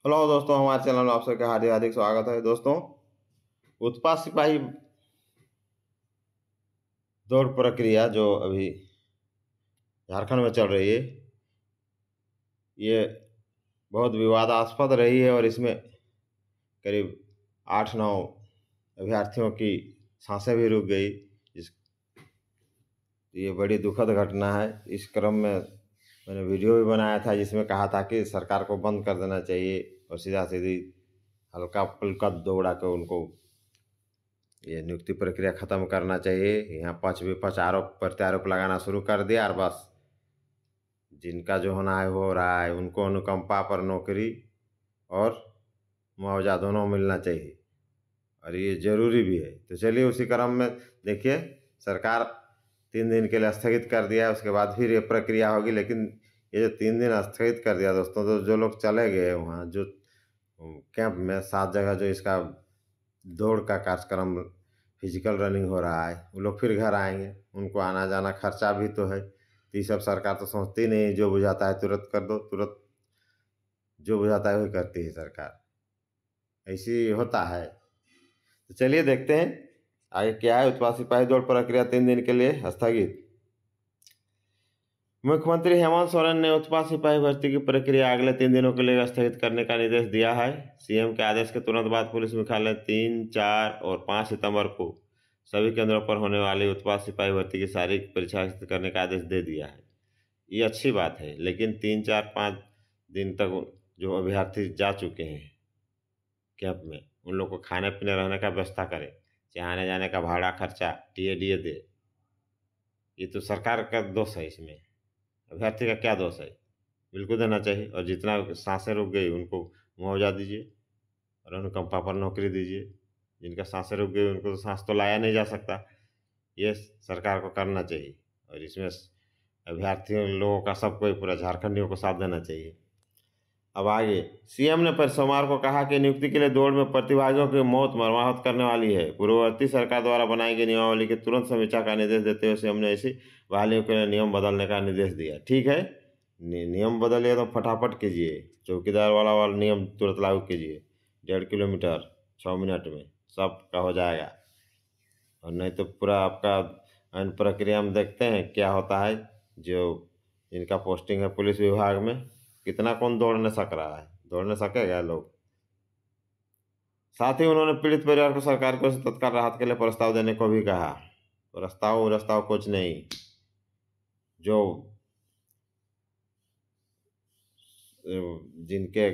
Hello दोस्तों, हमारे channel में आप सबका हार्दिक हार्दिक स्वागत है। दोस्तों, उत्पाद सिपाही दौड़ प्रक्रिया जो अभी झारखंड में चल रही है, ये बहुत विवादास्पद रही है और इसमें करीब 8-9 अभ्यर्थियों की सांसें भी रुक गई। इस ये बड़ी दुखद घटना है। इस क्रम में मैंने वीडियो भी बनाया था जिसमें कहा था कि सरकार को बंद कर देना चाहिए और सीधा सीधी हल्का फुल्का दौड़ा के उनको ये नियुक्ति प्रक्रिया खत्म करना चाहिए। यहाँ पक्ष विपक्ष आरोप प्रत्यारोप लगाना शुरू कर दिया और बस जिनका जो होना है हो रहा है। उनको अनुकंपा पर नौकरी और मुआवजा दोनों मिलना चाहिए और ये जरूरी भी है। तो चलिए उसी क्रम में देखिए, सरकार 3 दिन के लिए स्थगित कर दिया है, उसके बाद फिर ये प्रक्रिया होगी। लेकिन ये जो 3 दिन स्थगित कर दिया दोस्तों, तो जो लोग चले गए वहाँ जो कैंप में 7 जगह जो इसका दौड़ का कार्यक्रम फिजिकल रनिंग हो रहा है, वो लोग फिर घर आएंगे, उनको आना जाना खर्चा भी तो है। तो ये सब सरकार तो सोचती नहीं, जो बुझाता है तुरंत कर दो, तुरंत जो बुझाता है वही करती है सरकार। ऐसी होता है। तो चलिए देखते हैं आगे क्या है। उत्पाद सिपाही दौड़ प्रक्रिया 3 दिन के लिए स्थगित। मुख्यमंत्री हेमंत सोरेन ने उत्पाद सिपाही भर्ती की प्रक्रिया अगले 3 दिनों के लिए स्थगित करने का निर्देश दिया है। सीएम के आदेश के तुरंत बाद पुलिस मुख्यालय ने 3, 4 और 5 सितंबर को सभी केंद्रों पर होने वाली उत्पाद सिपाही भर्ती की शारीरिक परीक्षा स्थगित करने का आदेश दे दिया है। ये अच्छी बात है, लेकिन 3, 4, 5 दिन तक जो अभ्यर्थी जा चुके हैं कैंप में, उन लोग को खाने पीने रहने का व्यवस्था करें, चाहे आने जाने का भाड़ा खर्चा टीए दे। ये तो सरकार का दोष है, इसमें अभ्यर्थी का क्या दोष है? बिल्कुल देना चाहिए। और जितना सांसें रुक गई उनको मुआवजा दीजिए और अनुकंपा पर नौकरी दीजिए। जिनका सांसें रुक गई उनको तो सांस तो लाया नहीं जा सकता, ये सरकार को करना चाहिए। और इसमें अभ्यर्थियों लोगों का सबको पूरा झारखंडियों को साथ देना चाहिए। अब आगे, सीएम ने पर सोमवार को कहा कि नियुक्ति के लिए दौड़ में प्रतिभागियों की मौत मर्माहत करने वाली है। पूर्ववर्ती सरकार द्वारा बनाई गई नियमावली की तुरंत समीक्षा का निर्देश देते हुए सीएम ने ऐसी बहालियों के लिए नियम बदलने का निर्देश दिया। ठीक है, नियम बदलिए तो फटाफट कीजिए। चौकीदार वाला नियम तुरंत लागू कीजिए। 1.5 किलोमीटर 6 मिनट में सबका हो जाएगा। और नहीं तो पूरा आपका अन्य प्रक्रिया में देखते हैं क्या होता है। जो जिनका पोस्टिंग है पुलिस विभाग में, कितना कौन दौड़ने सक रहा है? दौड़ने सकेगा लोग? साथ ही उन्होंने पीड़ित परिवार को सरकार को तत्काल राहत के लिए प्रस्ताव देने को भी कहा। प्रस्ताव कुछ नहीं, जो जिनके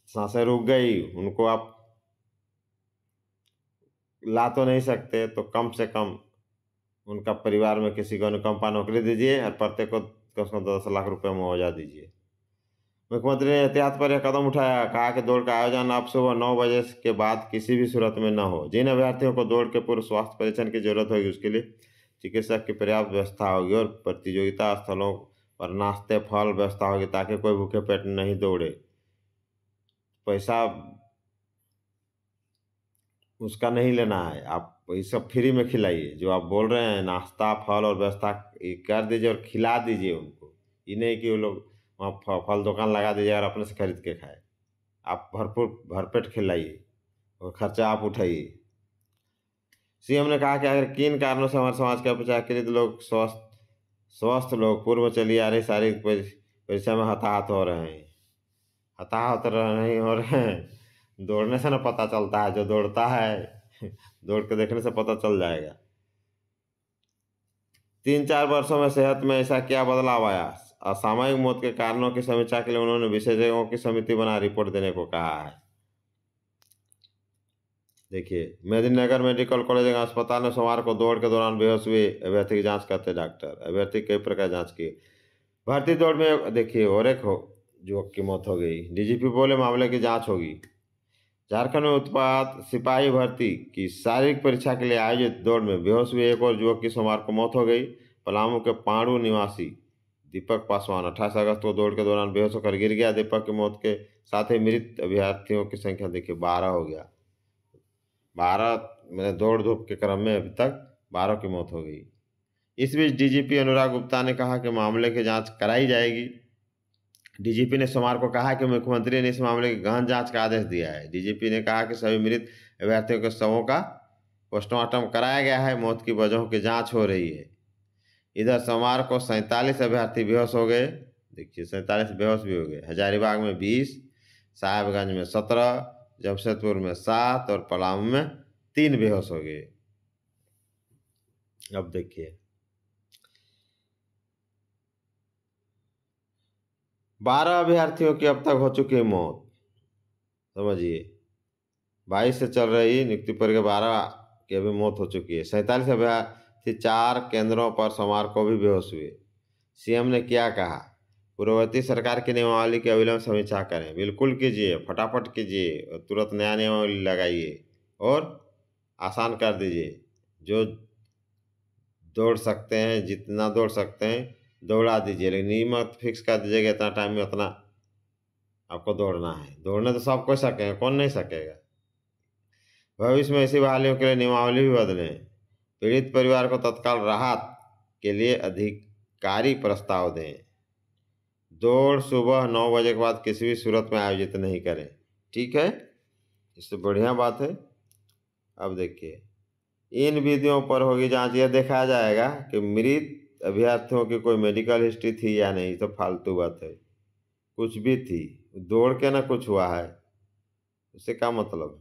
सांसें रुक गई उनको आप ला तो नहीं सकते, तो कम से कम उनका परिवार में किसी को अनुकंपा नौकरी दीजिए और प्रत्येक को कम से कम 10 लाख रुपए मुआवजा दीजिए। मुख्यमंत्री ने एहतियात पर यह कदम उठाया, कहा कि दौड़ का आयोजन अब सुबह 9 बजे के बाद किसी भी सूरत में न हो। जिन अभ्यर्थियों को दौड़ के पूर्व स्वास्थ्य परीक्षण की जरूरत होगी उसके लिए चिकित्सक की पर्याप्त व्यवस्था होगी और प्रतियोगिता स्थलों पर नाश्ते फल व्यवस्था होगी ताकि कोई भूखे पेट नहीं दौड़े। पैसा उसका नहीं लेना है, आप ये सब फ्री में खिलाइए। जो आप बोल रहे हैं नाश्ता फल और व्यवस्था ये कर दीजिए और खिला दीजिए उनको। ये नहीं कि वो लोग वहाँ फल दुकान लगा दीजिए और अपने से खरीद के खाए। आप भरपूर भरपेट खिलाइए और खर्चा आप उठाइए। सीएम ने कहा कि अगर किन कारणों से हमारे समाज के अपेक्षाकृत लोग स्वस्थ लोग पूर्व चली आ रही शारीरिक परीक्षा में हताहत हो रहे हैं, हताहत नहीं हो रहे हैं, दौड़ने से ना पता चलता है। जो दौड़ता है दौड़ के देखने से पता चल जाएगा। 3-4 वर्षों में सेहत में ऐसा क्या बदलाव आया? असामयिक मौत के कारणों की समीक्षा के लिए उन्होंने विशेषज्ञों की समिति बना रिपोर्ट देने को कहा है। देखिए, मेदिनीनगर मेडिकल कॉलेज एवं अस्पताल में सोमवार को दौड़ के दौरान बेहोश हुए अभ्यर्थी की जांच करते डॉक्टर। अभ्यर्थी कई प्रकार जांच की। भर्ती दौड़ में देखिए और एक युवक की मौत हो गई। डीजीपी बोले मामले की जांच होगी। झारखंड में उत्पाद सिपाही भर्ती की शारीरिक परीक्षा के लिए आयोजित दौड़ में बेहोश हुए एक और युवक की सोमवार को मौत हो गई। पलामू के पांडु निवासी दीपक पासवान 28 अगस्त को दौड़ के दौरान बेहोश होकर गिर गया। दीपक की मौत के साथ ही मृत अभ्यर्थियों की संख्या देखिए 12 हो गया। 12 में दौड़ धूप के क्रम में अभी तक 12 की मौत हो गई। इस बीच डीजीपी अनुराग गुप्ता ने कहा कि मामले की जांच कराई जाएगी। डीजीपी ने सोमवार को कहा कि मुख्यमंत्री ने इस मामले की गहन जांच का आदेश दिया है। डीजीपी ने कहा कि सभी मृत अभ्यर्थियों के शवों का पोस्टमार्टम कराया गया है, मौत की वजहों की जांच हो रही है। इधर सोमवार को 47 अभ्यर्थी बेहोश हो गए। देखिए 47 बेहोश भी हो गए। हजारीबाग में 20, साहेबगंज में 17, जमशेदपुर में 7 और पलामू में 3 बेहोश हो गए। अब देखिए 12 अभ्यर्थियों की अब तक हो चुकी है मौत। समझिए 22 से चल रही नियुक्ति प्रक्रिया 12 की अभी मौत हो चुकी है। 47 अभ्यर्थी 4 केंद्रों पर सोमवार को भी बेहोश हुए। सीएम ने क्या कहा? पूर्ववर्ती सरकार की नियमावली की अविलंब समीक्षा करें। बिल्कुल कीजिए, फटाफट कीजिए और तुरंत नया नियमावली लगाइए और आसान कर दीजिए। जो दौड़ सकते हैं, जितना दौड़ सकते हैं दौड़ा दीजिए, लेकिन नियम फिक्स कर दीजिएगा इतना टाइम में उतना आपको दौड़ना है। दौड़ने तो सब कोई सकेंगे, कौन नहीं सकेगा। भविष्य में ऐसी बहालियों के लिए नियमावली भी बदलें। पीड़ित परिवार को तत्काल राहत के लिए अधिकारी प्रस्ताव दें। दौड़ सुबह 9 बजे के बाद किसी भी सूरत में आयोजित नहीं करें। ठीक है, इससे बढ़िया बात है। अब देखिए इन विधियों पर होगी जांच। यह देखा जाएगा कि मृत अभ्यर्थियों की कोई मेडिकल हिस्ट्री थी या नहीं। तो फालतू बात है, कुछ भी थी, दौड़ के ना कुछ हुआ है, उससे क्या मतलब है।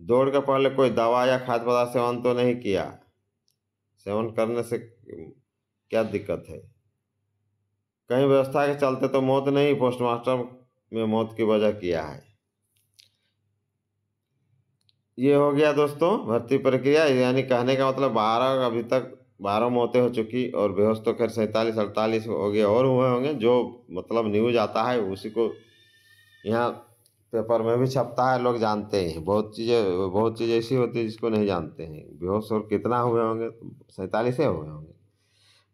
दौड़ के पहले कोई दवा या खाद्य पदार्थ सेवन तो नहीं किया। सेवन करने से क्या दिक्कत है। कहीं व्यवस्था के चलते तो मौत नहीं, पोस्टमार्टम में मौत की वजह किया है। ये हो गया दोस्तों भर्ती प्रक्रिया। यानी कहने का मतलब 12 अभी तक 12 मौतें हो चुकी और बेहोश तो खैर 47 48 हो गए और हुए होंगे। जो मतलब न्यूज आता है उसी को यहाँ पेपर में भी छपता है, लोग जानते हैं। बहुत चीज़ें ऐसी होती है जिसको नहीं जानते हैं। बेहोश और कितना हुए होंगे, 47 हुए होंगे।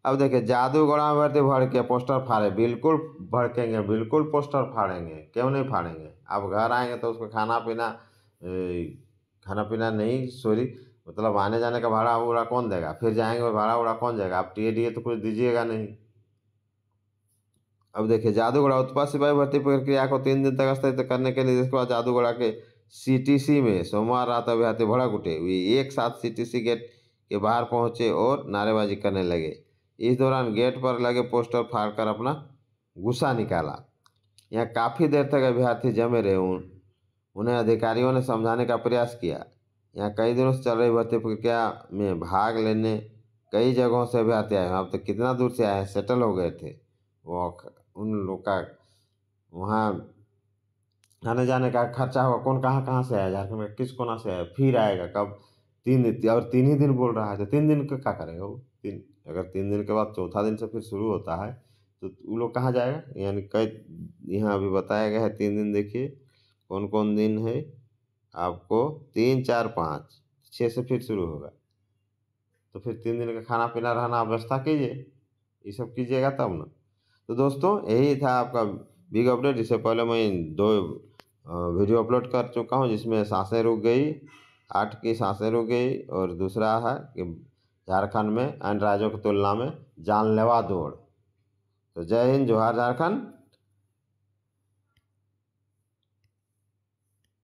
अब देखिए जादूगढ़ा में भर्ती भड़के पोस्टर फाड़े। बिल्कुल भड़केंगे, बिल्कुल पोस्टर फाड़ेंगे, क्यों नहीं फाड़ेंगे। आप घर आएंगे तो उसको खाना पीना नहीं, सॉरी मतलब आने जाने का भाड़ा उड़ा कौन देगा। फिर जाएंगे और भाड़ा उड़ा कौन देगा। आप टीए तो कुछ दीजिएगा नहीं। अब देखिए जादूगढ़ा उत्पाद सिपाही भर्ती प्रक्रिया को 3 दिन तक स्थगित करने के निर्देश के बाद जादूगढ़ा के सीटीसी में सोमवार रात अभ्यर्थी भड़क उठे। वे एक साथ सीटीसी गेट के बाहर पहुंचे और नारेबाजी करने लगे। इस दौरान गेट पर लगे पोस्टर फाड़कर अपना गुस्सा निकाला। यहाँ काफ़ी देर तक अभ्यर्थी जमे रहे। उन्हें अधिकारियों ने समझाने का प्रयास किया। यहाँ कई दिनों से चल रही भर्ती प्रक्रिया में भाग लेने कई जगहों से अभ्यर्थी आए। अब तक कितना दूर से आए, सेटल हो गए थे। वो उन लोग का वहाँ आने जाने का खर्चा होगा। कौन कहाँ कहाँ से आया, झारखंड में किस कोना से आया, फिर आएगा कब। 3 ही दिन बोल रहा है तो 3 दिन का क्या करेगा वो। अगर 3 दिन के बाद चौथा दिन से फिर शुरू होता है तो वो लोग कहाँ जाएगा। यानी कई यहाँ अभी बताया गया है 3 दिन। देखिए कौन कौन दिन है आपको, 3 4 5 6 से फिर शुरू होगा। तो फिर 3 दिन का खाना पीना रहना व्यवस्था कीजिए, ये सब कीजिएगा तब ना। तो दोस्तों यही था आपका बिग अपडेट। इससे पहले मैं 2 वीडियो अपलोड कर चुका हूँ जिसमें सांसें रुक गई, 8 की सांसें रुक गई और दूसरा है कि झारखंड में अन्य राज्यों की तुलना में जानलेवा दौड़। तो जय हिंद, जोहार झारखंड।